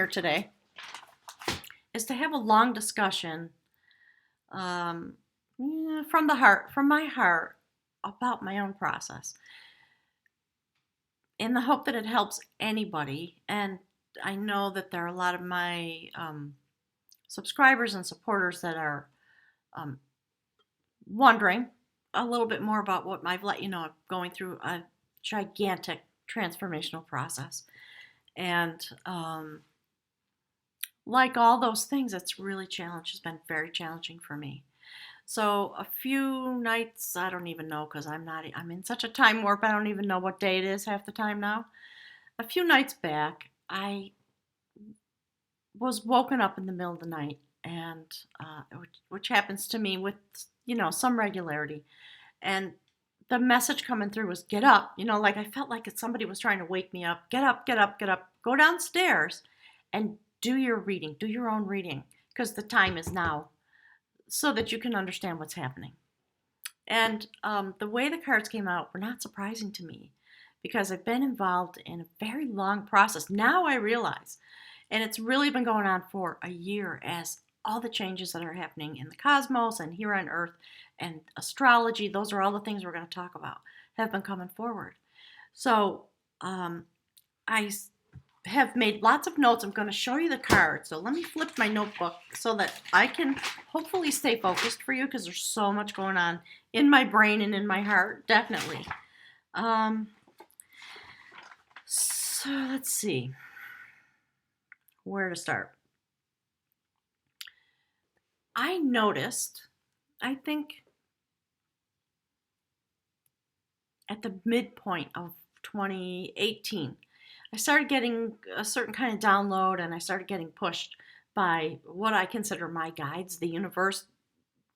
here today is to have a long discussion from the heart, from my heart, about my own process in the hope that it helps anybody. And I know that there are a lot of my subscribers and supporters that are um, wondering a little bit more about what I've let you know. I'm going through a gigantic transformational process. And like all those things, it's really challenging. It's been very challenging for me. So a few nights, I don't even know because I'm in such a time warp. I don't even know what day it is half the time now. A few nights back, I was woken up in the middle of the night, and which happens to me with some regularity. And the message coming through was get up. Like I felt like somebody was trying to wake me up. Get up, get up, get up. Go downstairs and do your reading. Do your own reading because the time is now so that you can understand what's happening. And the way the cards came out were not surprising to me because I've been involved in a very long process. Now I realize, and it's really been going on for a year as all the changes that are happening in the cosmos and here on Earth and astrology, those are all the things we're going to talk about, have been coming forward. So I have made lots of notes. I'm going to show you the cards. So let me flip my notebook so that I can hopefully stay focused for you because there's so much going on in my brain and in my heart, definitely. So let's see where to start. I noticed, I think at the midpoint of 2018, I started getting a certain kind of download and I started getting pushed by what I consider my guides, the universe,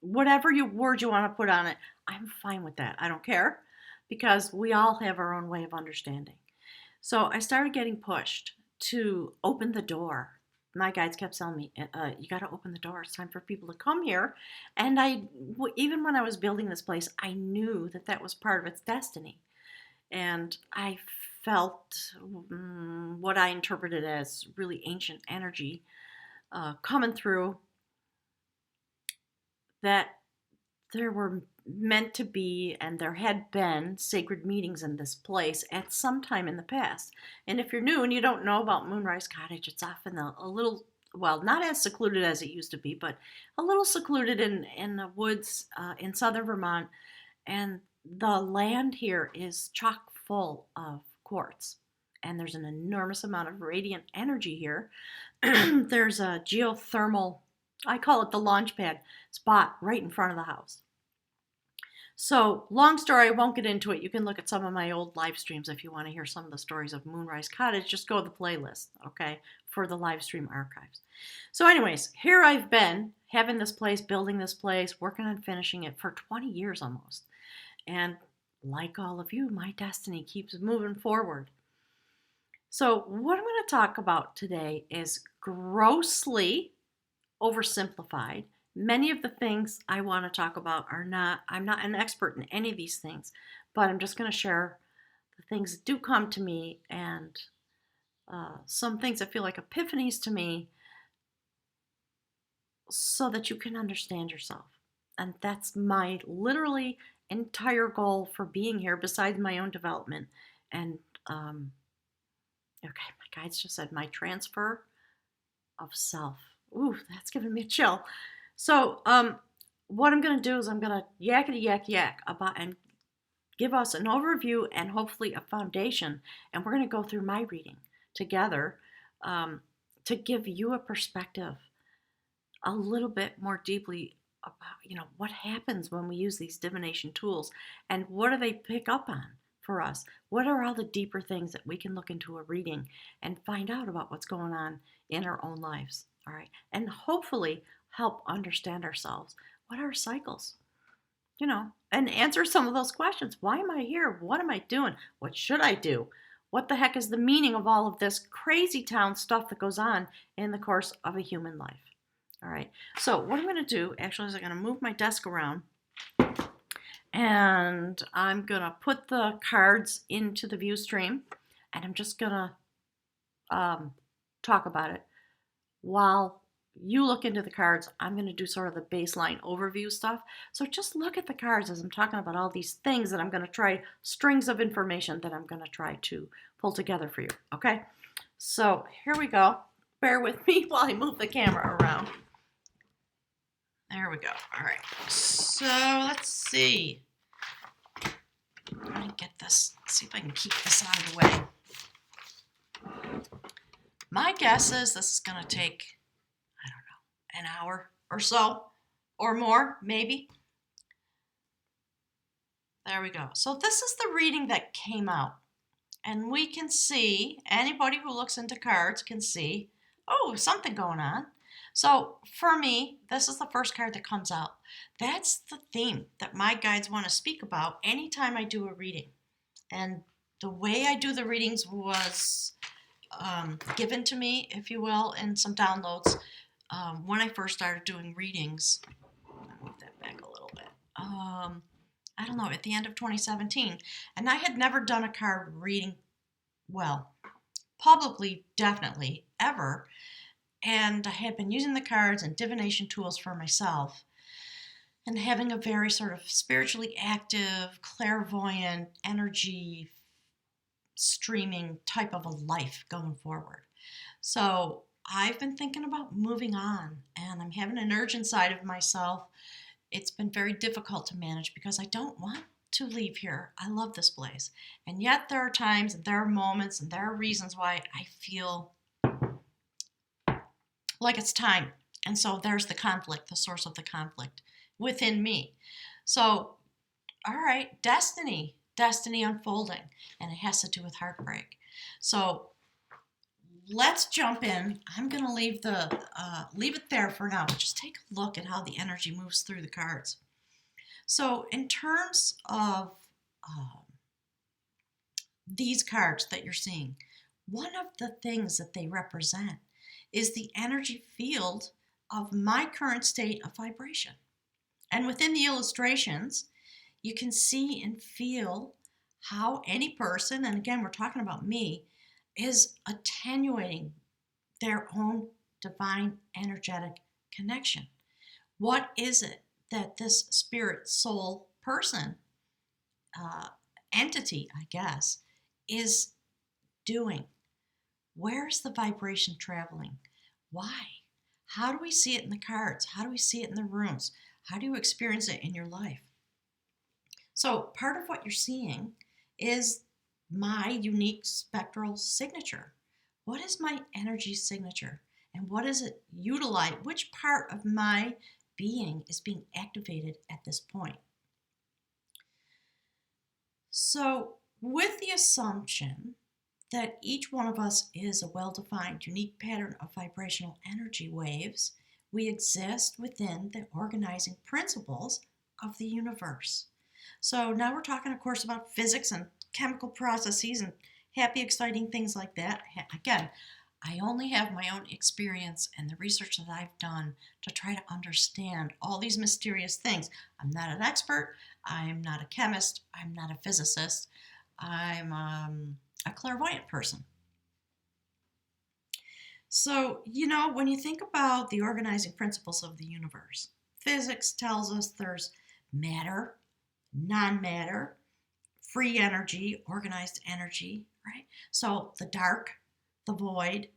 whatever word you want to put on it. I'm fine with that. I don't care because we all have our own way of understanding. So I started getting pushed to open the door. My guides kept telling me, you got to open the door. It's time for people to come here. And even when I was building this place, I knew that that was part of its destiny. And I felt what I interpreted as really ancient energy coming through, that there were meant to be and there had been sacred meetings in this place at some time in the past. And if you're new and you don't know about Moonrise Cottage, it's often a little, well, not as secluded as it used to be, but a little secluded in the woods in southern Vermont. And the land here is chock full of quartz. And there's an enormous amount of radiant energy here. There's a geothermal, I call it the launch pad, spot right in front of the house. So, long story, I won't get into it. You can look at some of my old live streams if you want to hear some of the stories of Moonrise Cottage. Just go to the playlist, okay, for the live stream archives. So anyways, here I've been having this place, building this place, working on finishing it for 20 years almost. And like all of you, my destiny keeps moving forward. So what I'm going to talk about today is grossly oversimplified. Many of the things I want to talk about I'm not an expert in any of these things, but I'm just going to share the things that do come to me and some things that feel like epiphanies to me so that you can understand yourself. And that's my literally entire goal for being here besides my own development. And okay, my guides just said my transfer of self. Ooh, that's giving me a chill. So what I'm going to do is I'm going to yak about and give us an overview and hopefully a foundation. And we're going to go through my reading together to give you a perspective a little bit more deeply about, what happens when we use these divination tools and what do they pick up on for us? What are all the deeper things that we can look into a reading and find out about what's going on in our own lives? All right. And hopefully help understand ourselves. What are our cycles? And answer some of those questions. Why am I here? What am I doing? What should I do? What the heck is the meaning of all of this crazy town stuff that goes on in the course of a human life? All right. So what I'm going to do actually is I'm going to move my desk around and I'm going to put the cards into the view stream and I'm just going to talk about it while you look into the cards. I'm going to do sort of the baseline overview stuff. So just look at the cards as I'm talking about all these things that I'm going to try, strings of information that I'm going to try to pull together for you. Okay? So here we go. Bear with me while I move the camera around. There we go. All right. So let's see. Let me get this, see if I can keep this out of the way. My guess is this is going to take, I don't know, an hour or so, or more, maybe. There we go. So this is the reading that came out. And we can see, anybody who looks into cards can see, oh, something going on. So for me, this is the first card that comes out. That's the theme that my guides want to speak about anytime I do a reading. And the way I do the readings was given to me, if you will, in some downloads when I first started doing readings. I'll move that back a little bit. I don't know, at the end of 2017. And I had never done a card reading, well, publicly, definitely, ever. And I had been using the cards and divination tools for myself and having a very sort of spiritually active, clairvoyant, energy streaming type of a life going forward. So I've been thinking about moving on, and I'm having an urge inside of myself. It's been very difficult to manage because I don't want to leave here. I love this place. And yet there are times and there are moments and there are reasons why I feel like it's time. And so there's the conflict, the source of the conflict within me. So, all right, destiny unfolding, and it has to do with heartbreak. So let's jump in. I'm going to leave it there for now, but just take a look at how the energy moves through the cards. So in terms of these cards that you're seeing, one of the things that they represent is the energy field of my current state of vibration. And within the illustrations, you can see and feel how any person, and again, we're talking about me, is attenuating their own divine energetic connection. What is it that this spirit, soul, person, entity, I guess, is doing? Where's the vibration traveling? Why? How do we see it in the cards? How do we see it in the runes? How do you experience it in your life? So part of what you're seeing is my unique spectral signature. What is my energy signature? And what is it utilize? Which part of my being is being activated at this point? So with the assumption that each one of us is a well-defined, unique pattern of vibrational energy waves, we exist within the organizing principles of the universe. So now we're talking, of course, about physics and chemical processes and happy, exciting things like that. Again, I only have my own experience and the research that I've done to try to understand all these mysterious things. I'm not an expert. I'm not a chemist. I'm not a physicist. I'm a clairvoyant person. So, when you think about the organizing principles of the universe, physics tells us there's matter, non-matter, free energy, organized energy, right? So the dark, the void,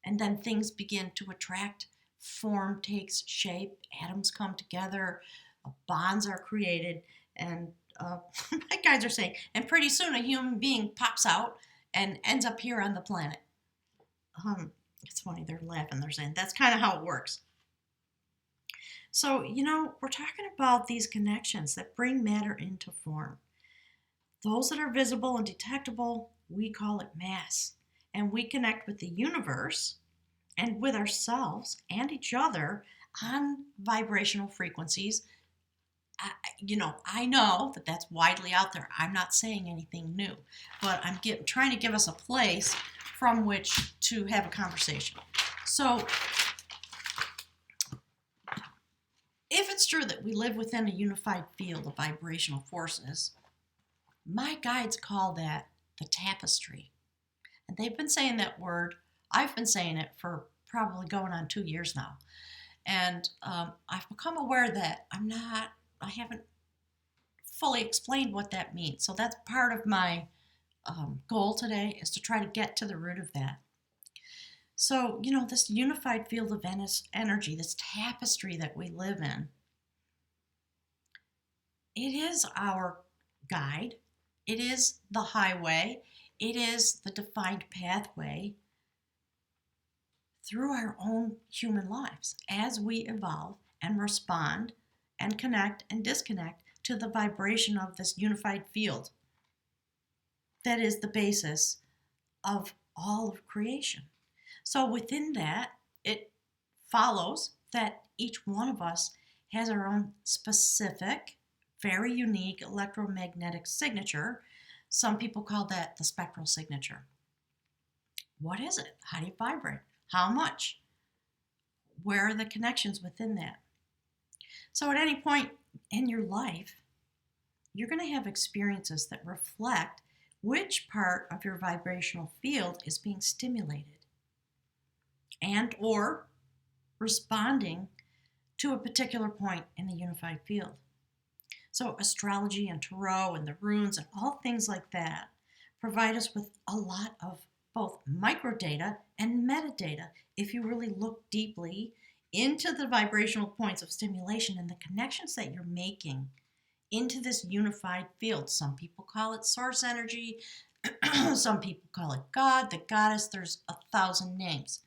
and then things begin to attract, form takes shape, atoms come together, bonds are created, and my guides are saying, and pretty soon a human being pops out and ends up here on the planet. It's funny, they're laughing, they're saying, that's kind of how it works. So, we're talking about these connections that bring matter into form. Those that are visible and detectable, we call it mass. And we connect with the universe and with ourselves and each other on vibrational frequencies. I know that that's widely out there. I'm not saying anything new, but I'm trying to give us a place from which to have a conversation. So, if it's true that we live within a unified field of vibrational forces, my guides call that the tapestry. And they've been saying that word, I've been saying it for probably going on 2 years now. And I've become aware that I haven't fully explained what that means. So that's part of my goal today, is to try to get to the root of that. So, this unified field of energy, this tapestry that we live in, it is our guide. It is the highway. It is the defined pathway through our own human lives as we evolve and respond and connect and disconnect to the vibration of this unified field that is the basis of all of creation. So within that, it follows that each one of us has our own specific, very unique electromagnetic signature. Some people call that the spectral signature. What is it? How do you vibrate? How much? Where are the connections within that? So at any point in your life, you're going to have experiences that reflect which part of your vibrational field is being stimulated and or responding to a particular point in the unified field. So astrology and tarot and the runes and all things like that provide us with a lot of both microdata and metadata if you really look deeply into the vibrational points of stimulation and the connections that you're making into this unified field. Some people call it source energy. Some people call it God, the goddess. There's 1,000 names.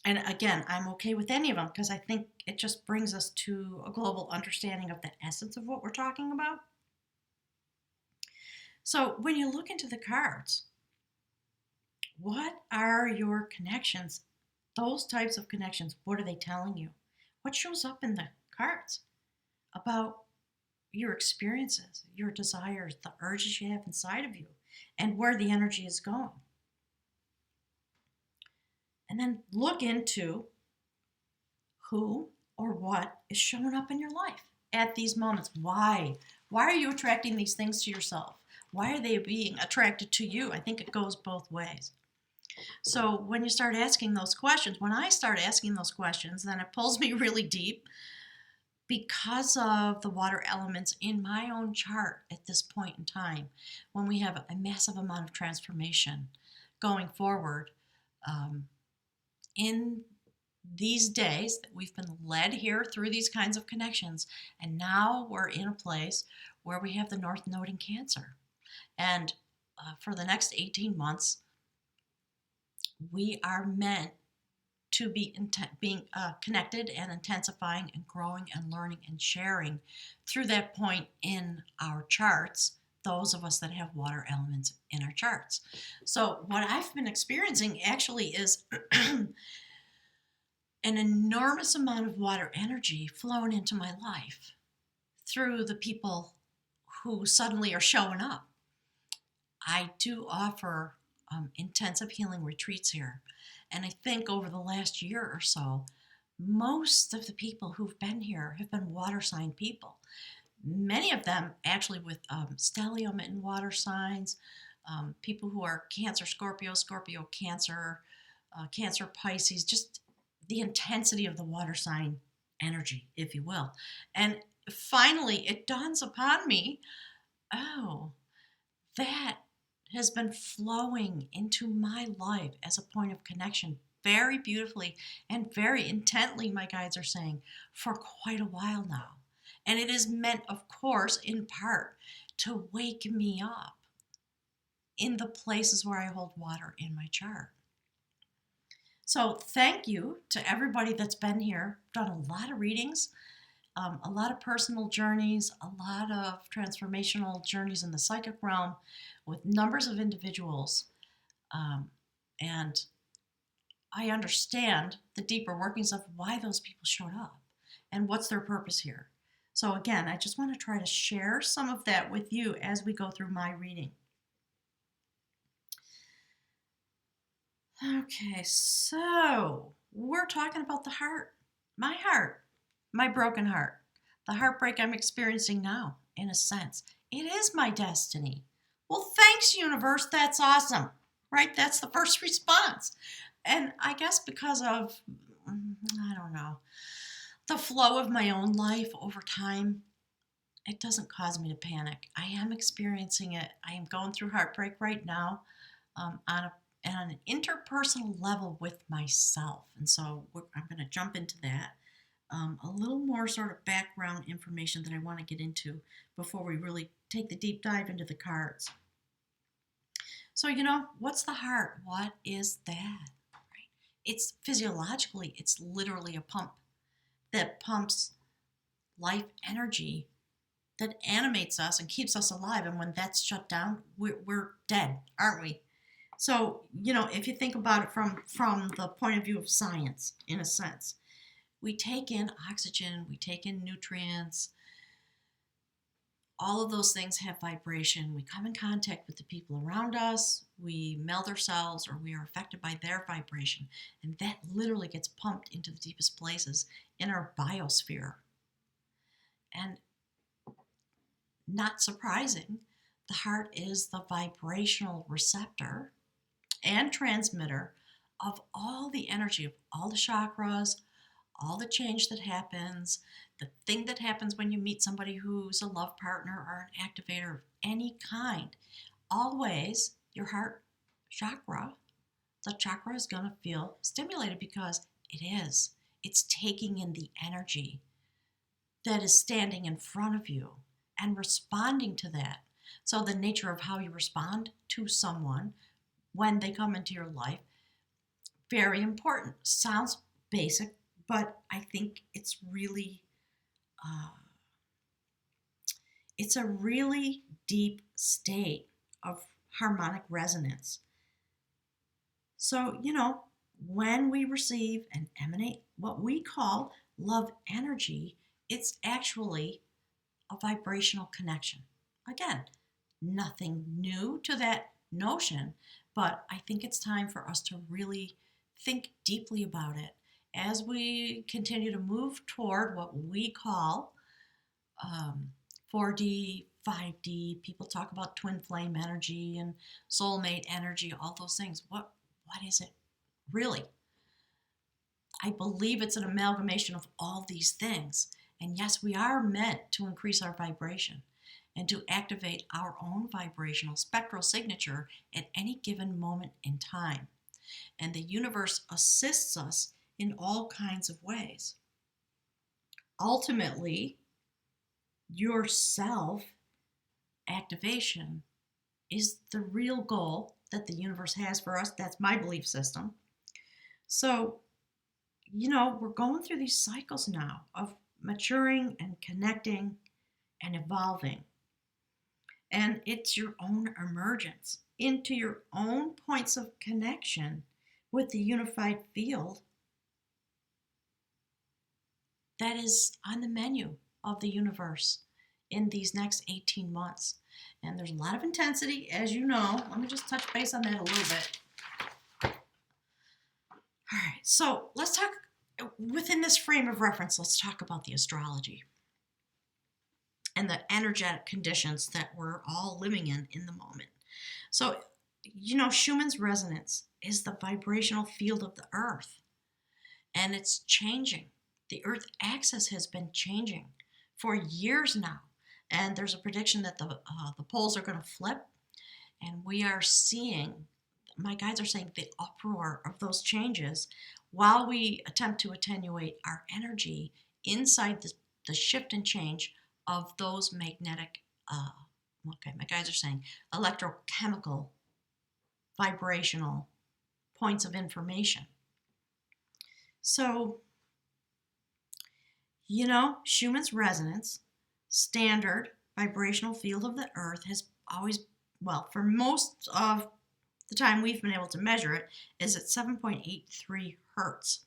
And again, I'm okay with any of them because I think it just brings us to a global understanding of the essence of what we're talking about. So when you look into the cards, what are your connections? Those types of connections, what are they telling you? What shows up in the cards about your experiences, your desires, the urges you have inside of you, and where the energy is going? And then look into who or what is showing up in your life at these moments. Why? Why are you attracting these things to yourself? Why are they being attracted to you? I think it goes both ways. So when you start asking those questions, when I start asking those questions, then it pulls me really deep because of the water elements in my own chart at this point in time, when we have a massive amount of transformation going forward. In these days that we've been led here through these kinds of connections, and now we're in a place where we have the North Node in Cancer. And for the next 18 months, we are meant to be being connected and intensifying and growing and learning and sharing through that point in our charts, those of us that have water elements in our charts. So what I've been experiencing actually is an enormous amount of water energy flowing into my life through the people who suddenly are showing up. I do offer intensive healing retreats here. And I think over the last year or so, most of the people who've been here have been water sign people. Many of them actually with stellium in water signs, people who are Cancer, Scorpio, Scorpio, Cancer, Cancer, Pisces, just the intensity of the water sign energy, if you will. And finally, it dawns upon me, oh, that has been flowing into my life as a point of connection very beautifully and very intently, my guides are saying, for quite a while now. And it is meant, of course, in part, to wake me up in the places where I hold water in my chart. So thank you to everybody that's been here. I've done a lot of readings, a lot of personal journeys, a lot of transformational journeys in the psychic realm with numbers of individuals. And I understand the deeper workings of why those people showed up and what's their purpose here. So again, I just want to try to share some of that with you as we go through my reading. Okay, so we're talking about the heart, my broken heart, the heartbreak I'm experiencing now, in a sense. It is my destiny. Well, thanks, universe. That's awesome, right? That's the first response. And I guess because of, I don't know, the flow of my own life over time, it doesn't cause me to panic. I am experiencing it. I am going through heartbreak right now, on an interpersonal level with myself. And so I'm going to jump into that. A little more sort of background information that I want to get into before we really take the deep dive into the cards. So, what's the heart? What is that? Right? It's physiologically, it's literally a pump that pumps life energy that animates us and keeps us alive. And when that's shut down, we're dead, aren't we? So, if you think about it from the point of view of science, in a sense, we take in oxygen, we take in nutrients, all of those things have vibration. We come in contact with the people around us, we meld ourselves, or we are affected by their vibration. And that literally gets pumped into the deepest places in our biosphere. And not surprising, the heart is the vibrational receptor and transmitter of all the energy of all the chakras, all the change that happens, the thing that happens when you meet somebody who's a love partner or an activator of any kind. Always, your heart chakra, the chakra is going to feel stimulated because it is. It's taking in the energy that is standing in front of you and responding to that. So the nature of how you respond to someone when they come into your life, very important. Sounds basic, but I think it's a really deep state of harmonic resonance. So, when we receive and emanate what we call love energy, it's actually a vibrational connection. Again, nothing new to that notion, but I think it's time for us to really think deeply about it as we continue to move toward what we call 4D, 5D. People talk about twin flame energy and soulmate energy, all those things. What is it really? I believe it's an amalgamation of all these things. And yes, we are meant to increase our vibration and to activate our own vibrational spectral signature at any given moment in time. And the universe assists us in all kinds of ways. Ultimately, your self activation is the real goal that the universe has for us. That's my belief system. So, we're going through these cycles now of maturing and connecting and evolving. And it's your own emergence into your own points of connection with the unified field that is on the menu of the universe in these next 18 months. And there's a lot of intensity, as you know. Let me just touch base on that a little bit. All right, so let's talk, within this frame of reference, let's talk about the astrology and the energetic conditions that we're all living in the moment. So, Schumann's resonance is the vibrational field of the earth, and it's changing. The earth axis has been changing for years now, and there's a prediction that the poles are going to flip, and we are seeing, my guides are saying, the uproar of those changes while we attempt to attenuate our energy inside the shift and change of those magnetic, my guides are saying, electrochemical, vibrational points of information. So, Schumann's resonance, standard vibrational field of the earth, has always, for most of the time we've been able to measure it, is at 7.83 hertz.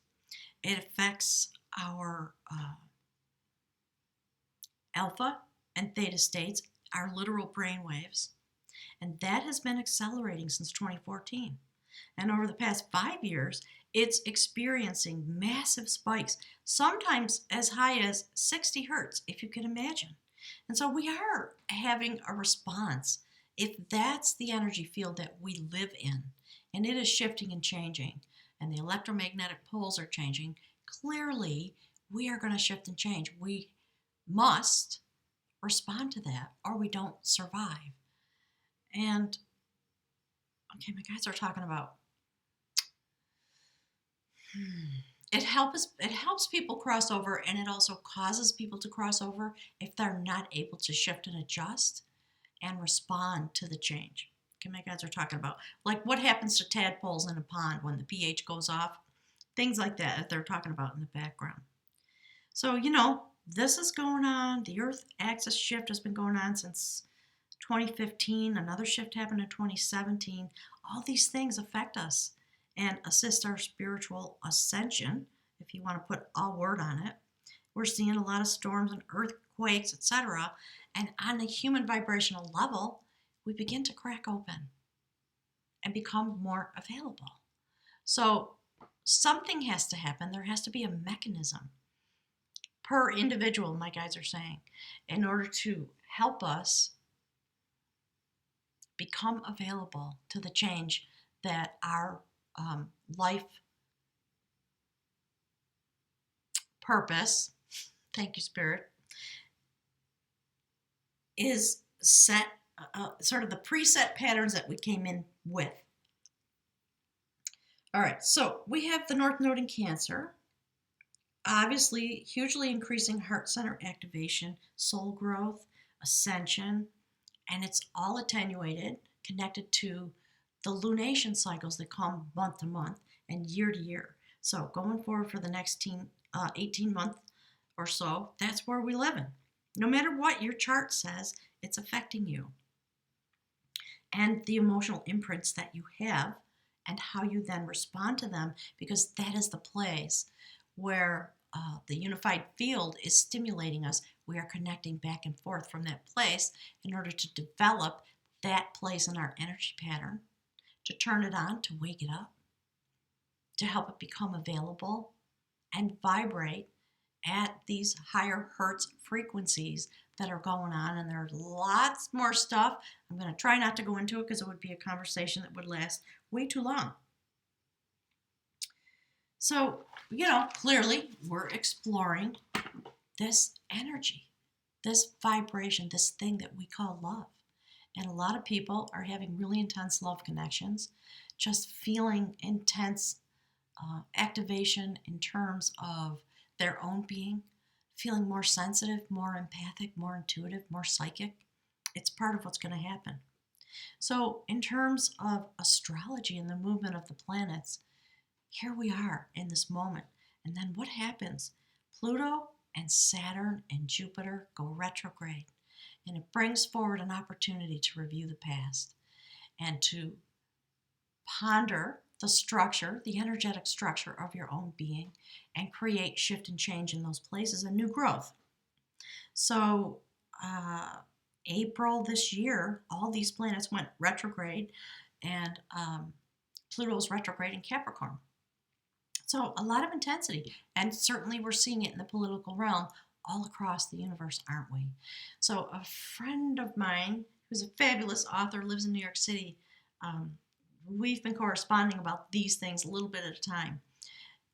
It affects our alpha and theta states, our literal brain waves, and that has been accelerating since 2014. And over the past 5 years, it's experiencing massive spikes, sometimes as high as 60 hertz, if you can imagine. And so we are having a response, if that's the energy field that we live in, and it is shifting and changing. and the electromagnetic poles are changing, clearly we are going to shift and change. We must respond to that or we don't survive. And okay, my guys are talking about it helps people cross over, and it also causes people to cross over if they're not able to shift and adjust and respond to the change. Okay, my guys are talking about like what happens to tadpoles in a pond when the pH goes off, things like that they're talking about in the background. So, this is going on. The Earth axis shift has been going on since 2015. Another shift happened in 2017. All these things affect us and assist our spiritual ascension, if you want to put a word on it. We're seeing a lot of storms and earthquakes, etc. And on the human vibrational level, we begin to crack open and become more available. So something has to happen. There has to be a mechanism per individual, my guys are saying, in order to help us become available to the change that our life purpose, thank you, Spirit, is set, sort of the preset patterns that we came in with. All right, so we have the North Node in Cancer, obviously hugely increasing heart center activation, soul growth, ascension, and it's all attenuated, connected to the lunation cycles that come month to month and year to year. So going forward for the next 18 months or so, that's where we live in. No matter what your chart says, it's affecting you. And the emotional imprints that you have and how you then respond to them, because that is the place where the unified field is stimulating us. We are connecting back and forth from that place in order to develop that place in our energy pattern, to turn it on, to wake it up, to help it become available and vibrate at these higher hertz frequencies that are going on. And there's lots more stuff. I'm going to try not to go into it because it would be a conversation that would last way too long. So, clearly we're exploring this energy, this vibration, this thing that we call love. And a lot of people are having really intense love connections, just feeling intense activation in terms of their own being, feeling more sensitive, more empathic, more intuitive, more psychic. It's part of what's going to happen. So in terms of astrology and the movement of the planets, here we are in this moment. And then what happens? Pluto and Saturn and Jupiter go retrograde. And it brings forward an opportunity to review the past and to ponder the structure, the energetic structure of your own being, and create shift and change in those places and new growth. So April this year, all these planets went retrograde, and Pluto's retrograde in Capricorn. So a lot of intensity, and certainly we're seeing it in the political realm all across the universe, aren't we? So a friend of mine who's a fabulous author, lives in New York City, we've been corresponding about these things a little bit at a time.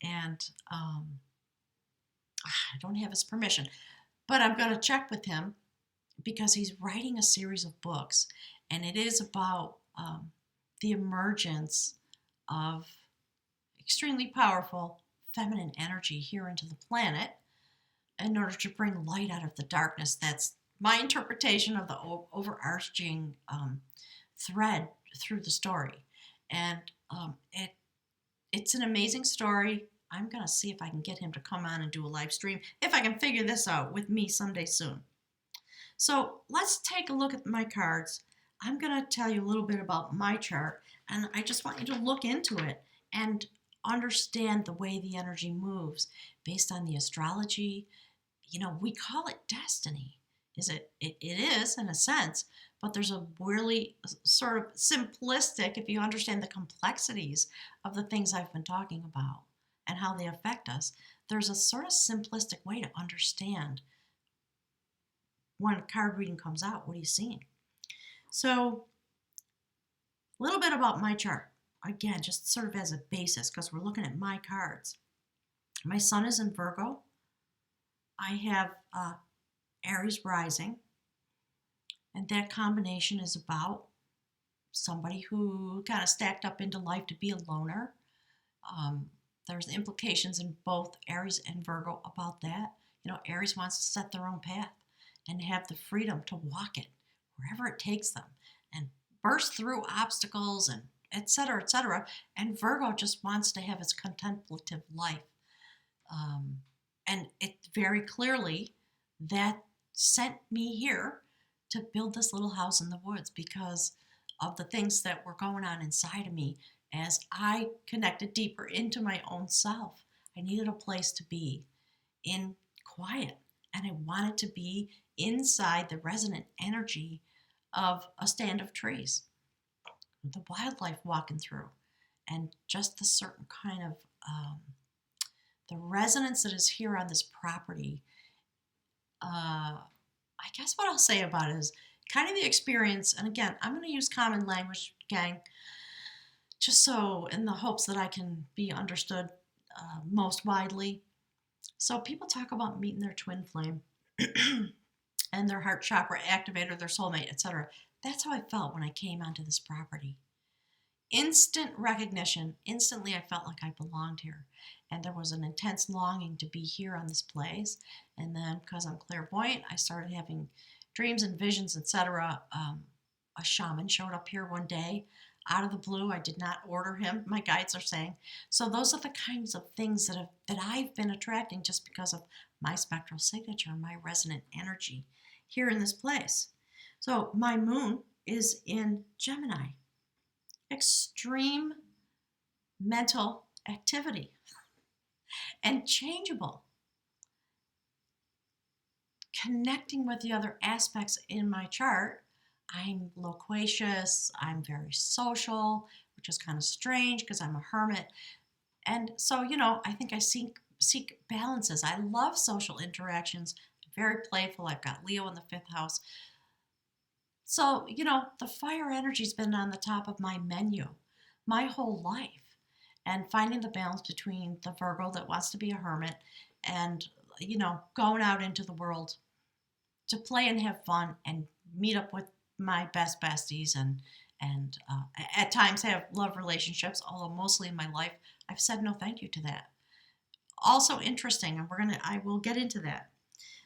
And I don't have his permission, but I'm going to check with him because he's writing a series of books, and it is about the emergence of extremely powerful feminine energy here into the planet in order to bring light out of the darkness. That's my interpretation of the overarching thread through the story. And it's an amazing story. I'm going to see if I can get him to come on and do a live stream, if I can figure this out with me someday soon. So let's take a look at my cards. I'm going to tell you a little bit about my chart, and I just want you to look into it and understand the way the energy moves based on the astrology. We call it destiny. It is in a sense, but there's a really sort of simplistic, if you understand the complexities of the things I've been talking about and how they affect us, there's a sort of simplistic way to understand when a card reading comes out, what are you seeing? So a little bit about my chart. again, just sort of as a basis, because we're looking at my cards. My sun is in Virgo. I have Aries rising, and that combination is about somebody who kind of stacked up into life to be a loner. There's implications in both Aries and Virgo about that. Aries wants to set their own path and have the freedom to walk it wherever it takes them and burst through obstacles and et cetera, et cetera. And Virgo just wants to have its contemplative life. And it very clearly that sent me here to build this little house in the woods because of the things that were going on inside of me as I connected deeper into my own self. I needed a place to be in quiet, and I wanted to be inside the resonant energy of a stand of trees, the wildlife walking through, and just the certain kind of the resonance that is here on this property. I guess what I'll say about it is kind of the experience, and again, I'm going to use common language, gang, just so in the hopes that I can be understood most widely. So people talk about meeting their twin flame and their heart chakra activator, their soulmate, etc. That's how I felt when I came onto this property. Instant recognition. Instantly, I felt like I belonged here. And there was an intense longing to be here on this place. And then, because I'm clairvoyant, I started having dreams and visions, etc. A shaman showed up here one day out of the blue. I did not order him, my guides are saying. So those are the kinds of things that I've been attracting just because of my spectral signature, my resonant energy here in this place. So my moon is in Gemini. Extreme mental activity and changeable. Connecting with the other aspects in my chart, I'm loquacious, I'm very social, which is kind of strange because I'm a hermit. And so, I think I seek balances. I love social interactions. I'm very playful. I've got Leo in the 5th house. So, the fire energy's been on the top of my menu my whole life. And finding the balance between the Virgo that wants to be a hermit and, going out into the world to play and have fun and meet up with my best besties and at times have love relationships, although mostly in my life I've said no thank you to that. Also interesting, and I will get into that.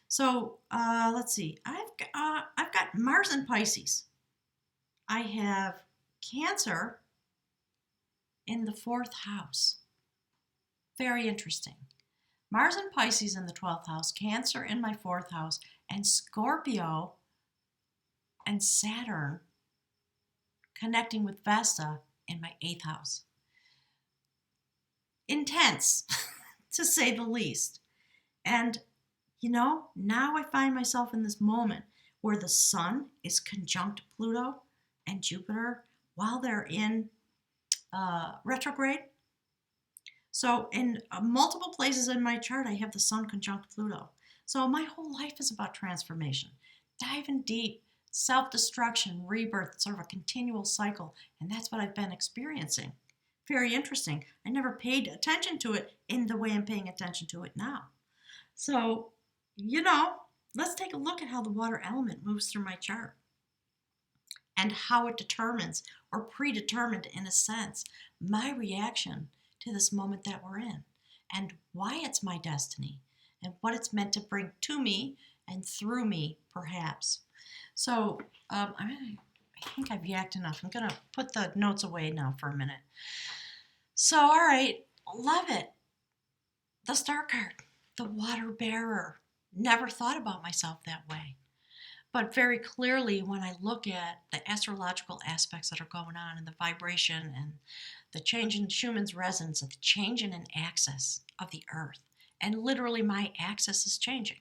So let's see. I've got Mars in Pisces. I have Cancer in the 4th house. Very interesting. Mars in Pisces in the 12th house, Cancer in my 4th house, and Scorpio and Saturn connecting with Vesta in my 8th house. Intense, to say the least. And, now I find myself in this moment where the sun is conjunct Pluto and Jupiter while they're in retrograde. So in multiple places in my chart, I have the sun conjunct Pluto. So my whole life is about transformation, diving deep, self-destruction, rebirth, sort of a continual cycle. And that's what I've been experiencing. Very interesting. I never paid attention to it in the way I'm paying attention to it now. So, let's take a look at how the water element moves through my chart and how it determines, or predetermined in a sense, my reaction to this moment that we're in and why it's my destiny and what it's meant to bring to me and through me, perhaps. So I think I've yacked enough. I'm going to put the notes away now for a minute. So, all right, love it. The star card, the water bearer. Never thought about myself that way. But very clearly, when I look at the astrological aspects that are going on and the vibration and the change in Schumann's resonance, and the change in an axis of the earth, and literally my axis is changing.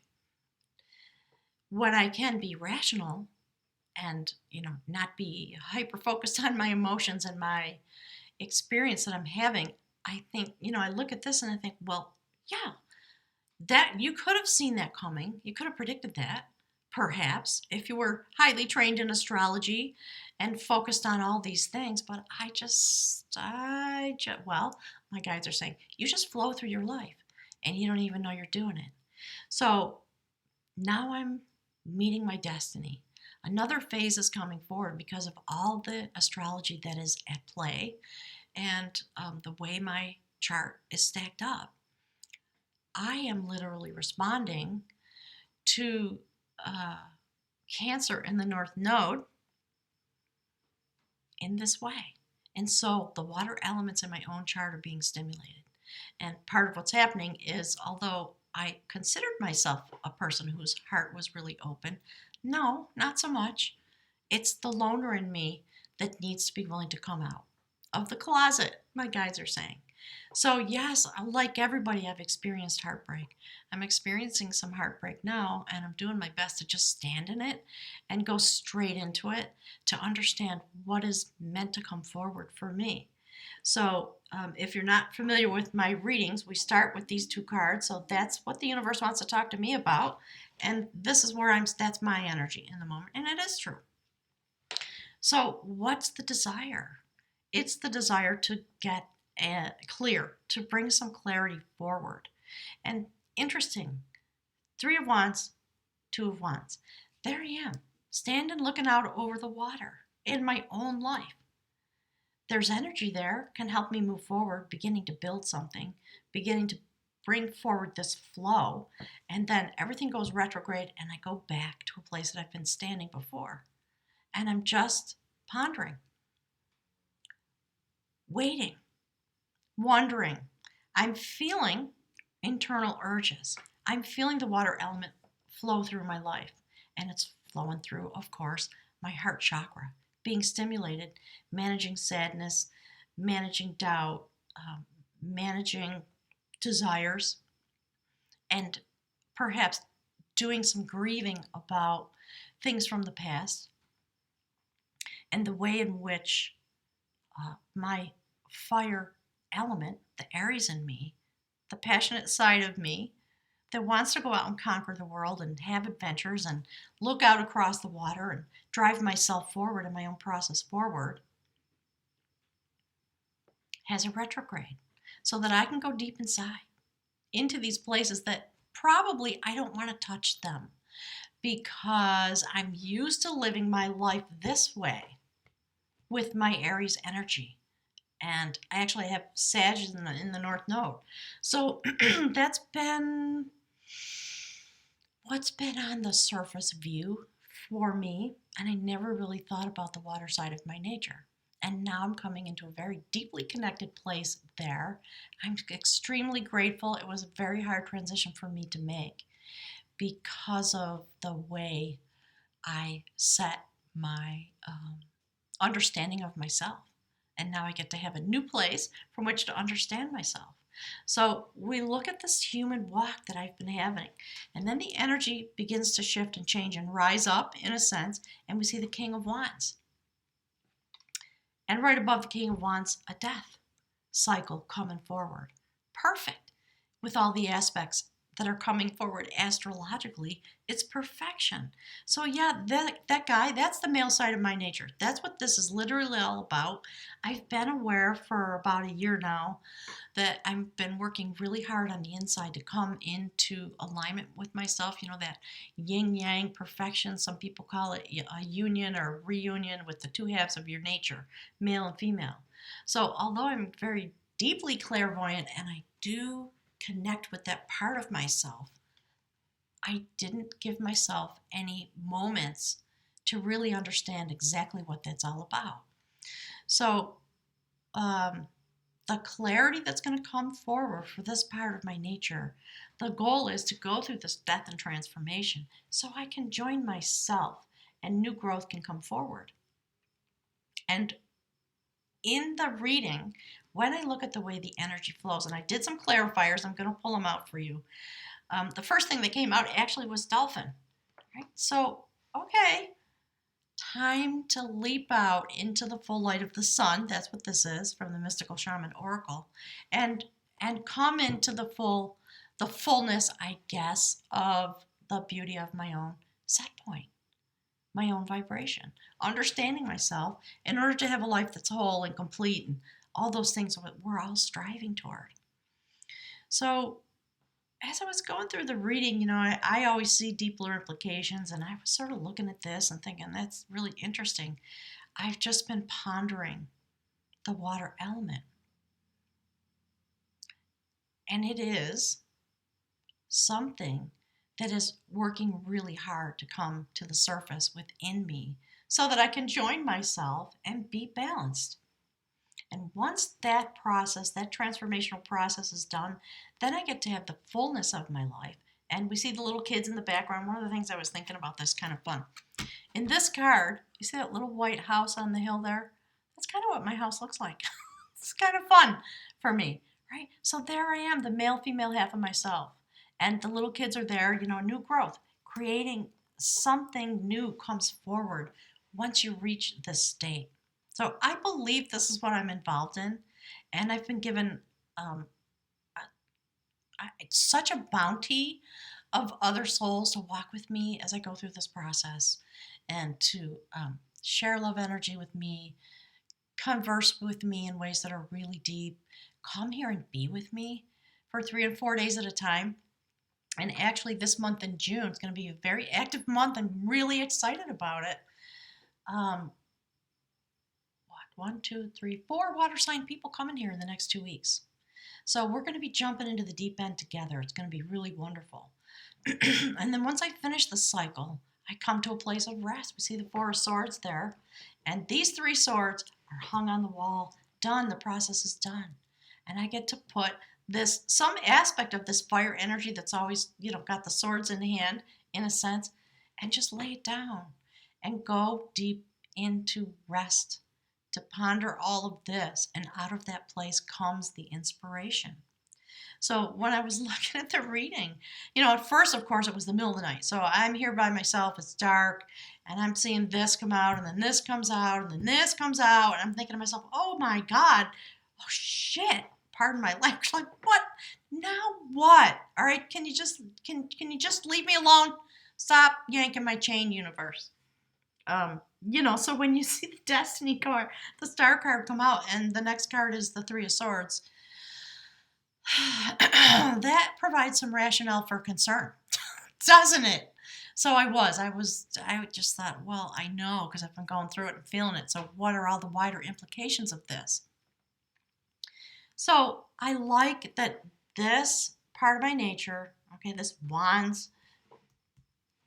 When I can be rational and, not be hyper-focused on my emotions and my experience that I'm having, I think, I look at this and I think, well, yeah, that you could have seen that coming. You could have predicted that, perhaps, if you were highly trained in astrology and focused on all these things, but well, my guides are saying, you just flow through your life and you don't even know you're doing it. So now I'm meeting my destiny. Another phase is coming forward because of all the astrology that is at play and the way my chart is stacked up. I am literally responding to Cancer in the North Node in this way. And so the water elements in my own chart are being stimulated. And part of what's happening is, although I considered myself a person whose heart was really open, no, not so much. It's the loner in me that needs to be willing to come out of the closet, my guides are saying. So, yes, like everybody, I've experienced heartbreak. I'm experiencing some heartbreak now, and I'm doing my best to just stand in it and go straight into it to understand what is meant to come forward for me. So, if you're not familiar with my readings, we start with these two cards. So, that's what the universe wants to talk to me about. And this is where that's my energy in the moment. And it is true. So, what's the desire? It's the desire to get clear, to bring some clarity forward. And interesting, 3 of Wands, 2 of Wands. There I am, standing looking out over the water in my own life. There's energy there, can help me move forward, beginning to build something, beginning to bring forward this flow, and then everything goes retrograde and I go back to a place that I've been standing before. And I'm just pondering, waiting, wondering. I'm feeling internal urges. I'm feeling the water element flow through my life. And it's flowing through, of course, my heart chakra, being stimulated, managing sadness, managing doubt, managing desires, and perhaps doing some grieving about things from the past and the way in which my fire element, the Aries in me, the passionate side of me that wants to go out and conquer the world and have adventures and look out across the water and drive myself forward in my own process forward, has a retrograde so that I can go deep inside into these places that probably I don't want to touch them because I'm used to living my life this way with my Aries energy. And I actually have Sag in the North Node. So that's been what's been on the surface view for me. And I never really thought about the water side of my nature. And now I'm coming into a very deeply connected place there. I'm extremely grateful. It was a very hard transition for me to make because of the way I set my understanding of myself. And now I get to have a new place from which to understand myself. So we look at this human walk that I've been having, and then the energy begins to shift and change and rise up in a sense, and we see the King of Wands. And right above the King of Wands, a death cycle coming forward. Perfect with all the aspects that are coming forward astrologically. It's perfection. So yeah, that guy, that's the male side of my nature. That's what this is literally all about. I've been aware for about a year now that I've been working really hard on the inside to come into alignment with myself. You know, that yin-yang perfection. Some people call it a union or reunion with the two halves of your nature, male and female. So although I'm very deeply clairvoyant and I do connect with that part of myself, I didn't give myself any moments to really understand exactly what that's all about. So the clarity that's going to come forward for this part of my nature, the goal is to go through this death and transformation so I can join myself and new growth can come forward. And in the reading, when I look at the way the energy flows, and I did some clarifiers, I'm going to pull them out for you. The first thing that came out actually was dolphin. Right? So, okay, time to leap out into the full light of the sun. That's what this is from the Mystical Shaman Oracle, and come into the fullness, I guess, of the beauty of my own set point, my own vibration, understanding myself in order to have a life that's whole and complete and all those things we're all striving toward. So as I was going through the reading, I always see deeper implications, and I was sort of looking at this and thinking, that's really interesting. I've just been pondering the water element. And it is something that is working really hard to come to the surface within me so that I can join myself and be balanced. And once that process, that transformational process is done, then I get to have the fullness of my life. And we see the little kids in the background. One of the things I was thinking about that's kind of fun. In this card, you see that little white house on the hill there? That's kind of what my house looks like. It's kind of fun for me, right? So there I am, the male, female half of myself. And the little kids are there, new growth. Creating something new comes forward once you reach this state. So I believe this is what I'm involved in. And I've been given such a bounty of other souls to walk with me as I go through this process and to share love energy with me, converse with me in ways that are really deep, come here and be with me for 3 and 4 days at a time. And actually this month in June is going to be a very active month. I'm really excited about it. 4 water sign people coming here in the next 2 weeks. So we're going to be jumping into the deep end together. It's going to be really wonderful. And then once I finish the cycle, I come to a place of rest. We see the 4 of Swords there. And these 3 swords are hung on the wall. Done. The process is done. And I get to put some aspect of this fire energy that's always, got the swords in hand, in a sense, and just lay it down and go deep into rest to ponder all of this. And out of that place comes the inspiration. So when I was looking at the reading, at first, of course, it was the middle of the night. So I'm here by myself. It's dark. And I'm seeing this come out. And then this comes out. And then this comes out. And I'm thinking to myself, oh, my God. Oh, shit. Pardon my language. Like, what? Now what? All right. Can you just leave me alone? Stop yanking my chain, universe. So when you see the Destiny card, the Star card come out, and the next card is the 3 of Swords, that provides some rationale for concern, doesn't it? So I just thought, well, I know because I've been going through it and feeling it. So what are all the wider implications of this? So I like that this part of my nature, this Wands,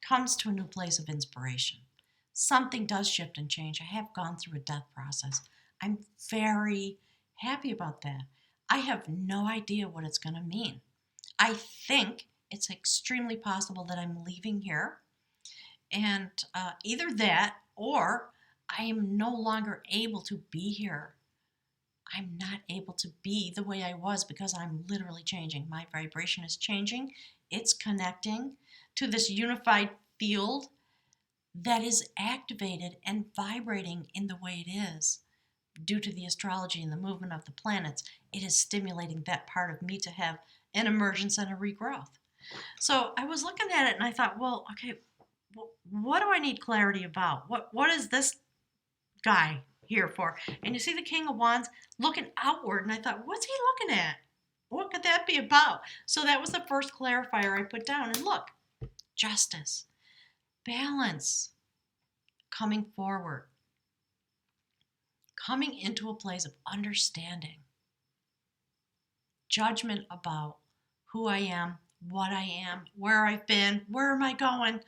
comes to a new place of inspiration. Something does shift and change. I have gone through a death process. I'm very happy about that. I have no idea what it's going to mean. I think it's extremely possible that I'm leaving here, and either that or I am no longer able to be here. I'm not able to be the way I was because I'm literally changing. My vibration is changing. It's connecting to this unified field that is activated and vibrating in the way it is. Due to the astrology and the movement of the planets, it is stimulating that part of me to have an emergence and a regrowth. So I was looking at it and I thought, well, okay, what do I need clarity about? What is this guy here for? And you see the King of Wands looking outward, and I thought, what's he looking at? What could that be about? So that was the first clarifier I put down. And look, justice, balance, coming forward, coming into a place of understanding, judgment about who I am, what I am, where I've been, where am I going,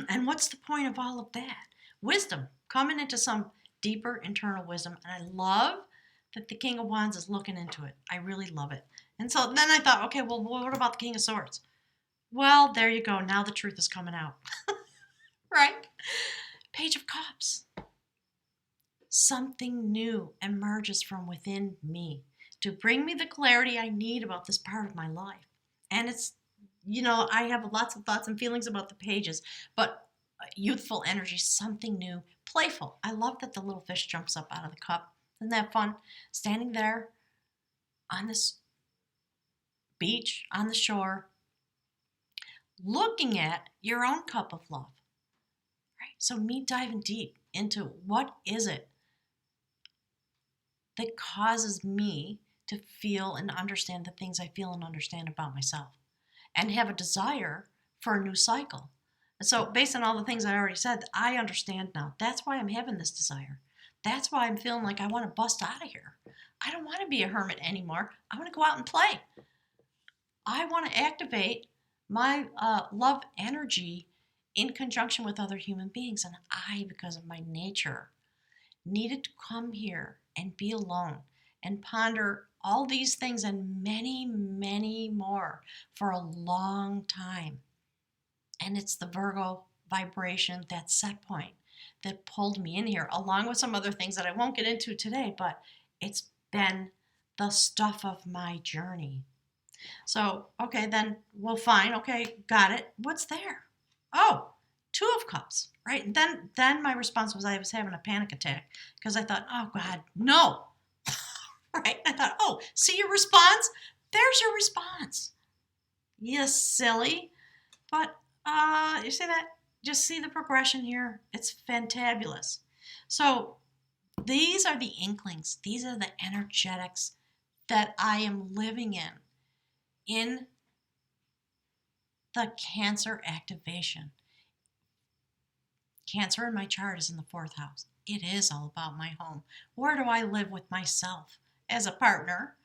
and what's the point of all of that? Wisdom, coming into some deeper internal wisdom. And I love that the King of Wands is looking into it. I really love it. And so then I thought, okay, well, what about the King of Swords? Well, there you go. Now the truth is coming out. Right? Page of Cups. Something new emerges from within me to bring me the clarity I need about this part of my life. And it's, I have lots of thoughts and feelings about the pages, but youthful energy, something new, playful. I love that the little fish jumps up out of the cup. Isn't that fun? Standing there on this beach, on the shore, looking at your own cup of love, right? So me diving deep into what is it that causes me to feel and understand the things I feel and understand about myself and have a desire for a new cycle. So, based on all the things I already said, I understand now. That's why I'm having this desire. That's why I'm feeling like I want to bust out of here. I don't want to be a hermit anymore. I want to go out and play. I want to activate my love energy in conjunction with other human beings. And I, because of my nature, needed to come here and be alone and ponder all these things and many, many more for a long time. And it's the Virgo vibration, that set point, that pulled me in here, along with some other things that I won't get into today, but it's been the stuff of my journey. So, okay, then, well, fine. Okay, got it. What's there? Oh, Two of Cups, right? And then my response was I was having a panic attack because I thought, oh, God, no. Right? I thought, oh, see your response? There's your response. You silly. But you see that? Just see the progression here. It's fantabulous. So these are the inklings. These are the energetics that I am living in the Cancer activation. Cancer in my chart is in the 4th house. It is all about my home. Where do I live with myself as a partner?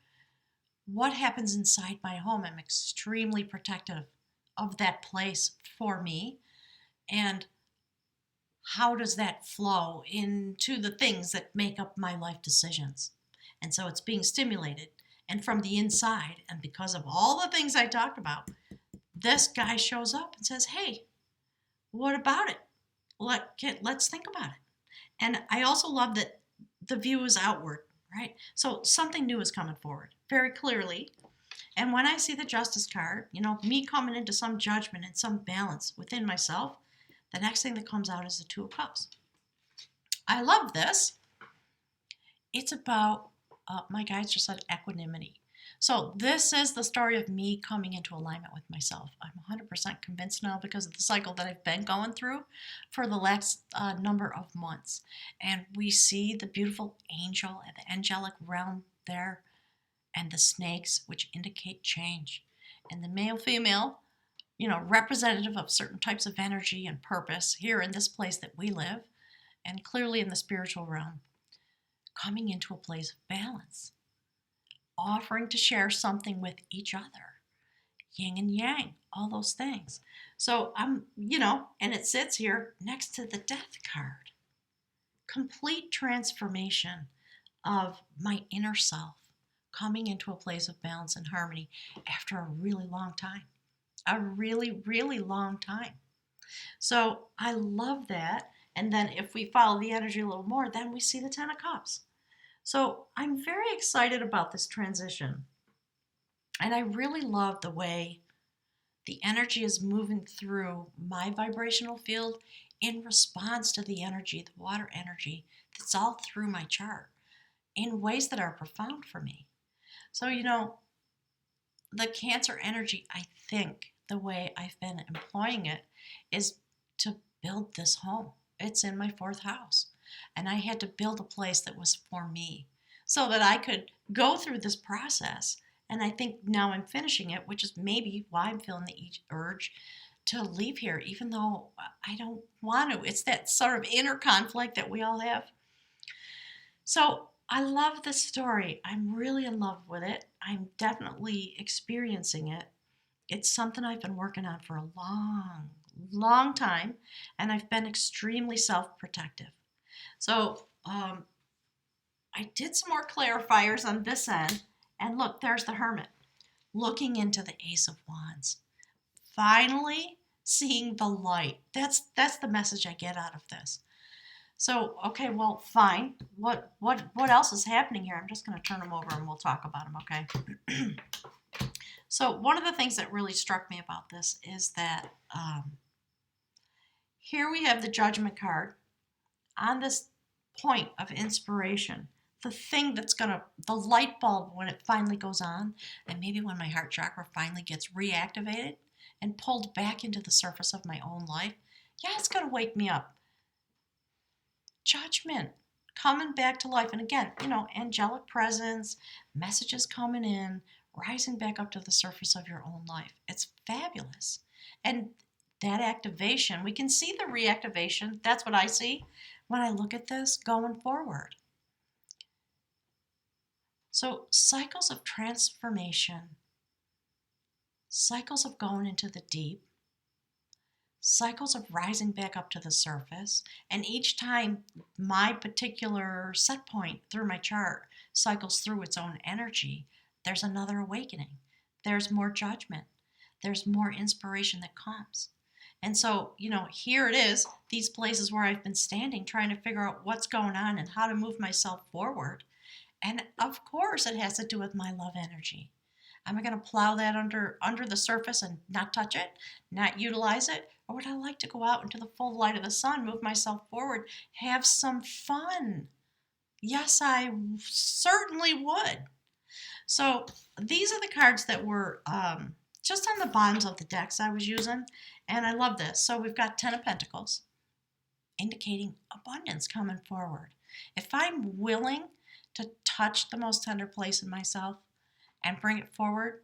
What happens inside my home? I'm extremely protective of that place for me. And how does that flow into the things that make up my life decisions? And so it's being stimulated. And from the inside, and because of all the things I talked about, this guy shows up and says, hey, what about it? Let's think about it. And I also love that the view is outward, right? So something new is coming forward very clearly. And when I see the Justice card, me coming into some judgment and some balance within myself, the next thing that comes out is the Two of Cups. I love this. It's about, my guides just said, equanimity. So this is the story of me coming into alignment with myself. I'm 100% convinced now because of the cycle that I've been going through for the last number of months. And we see the beautiful angel and the angelic realm there and the snakes, which indicate change. And the male-female, representative of certain types of energy and purpose here in this place that we live, and clearly in the spiritual realm, coming into a place of balance, offering to share something with each other, yin and yang, all those things. So I'm, and it sits here next to the Death card. Complete transformation of my inner self, coming into a place of balance and harmony after a really long time. A really, really long time. So I love that. And then if we follow the energy a little more, then we see the 10 of Cups. So I'm very excited about this transition. And I really love the way the energy is moving through my vibrational field in response to the energy, the water energy that's all through my chart in ways that are profound for me. So, the Cancer energy, I think the way I've been employing it is to build this home. It's in my 4th house. And I had to build a place that was for me so that I could go through this process. And I think now I'm finishing it, which is maybe why I'm feeling the urge to leave here, even though I don't want to. It's that sort of inner conflict that we all have. So I love this story. I'm really in love with it. I'm definitely experiencing it. It's something I've been working on for a long, long time, and I've been extremely self-protective. So I did some more clarifiers on this end, and look, there's the Hermit, looking into the Ace of Wands. Finally seeing the light. That's the message I get out of this. So, okay, well, fine. What else is happening here? I'm just going to turn them over and we'll talk about them, okay? So one of the things that really struck me about this is that here we have the Judgment card on this point of inspiration. The thing that's the light bulb when it finally goes on, and maybe when my heart chakra finally gets reactivated and pulled back into the surface of my own life, yeah, it's going to wake me up. judgment coming back to life. And again, angelic presence, messages coming in, rising back up to the surface of your own life. It's fabulous. And that activation, we can see the reactivation. That's what I see when I look at this going forward. So, cycles of transformation, cycles of going into the deep, cycles of rising back up to the surface. And each time my particular set point through my chart cycles through its own energy, there's another awakening. There's more judgment. There's more inspiration that comes. And so, here it is, these places where I've been standing trying to figure out what's going on and how to move myself forward. And of course, it has to do with my love energy. Am I going to plow that under the surface and not touch it, not utilize it? Or would I like to go out into the full light of the sun, move myself forward, have some fun? Yes, I certainly would. So these are the cards that were just on the bottoms of the decks I was using. And I love this. So we've got 10 of Pentacles, indicating abundance coming forward. If I'm willing to touch the most tender place in myself and bring it forward,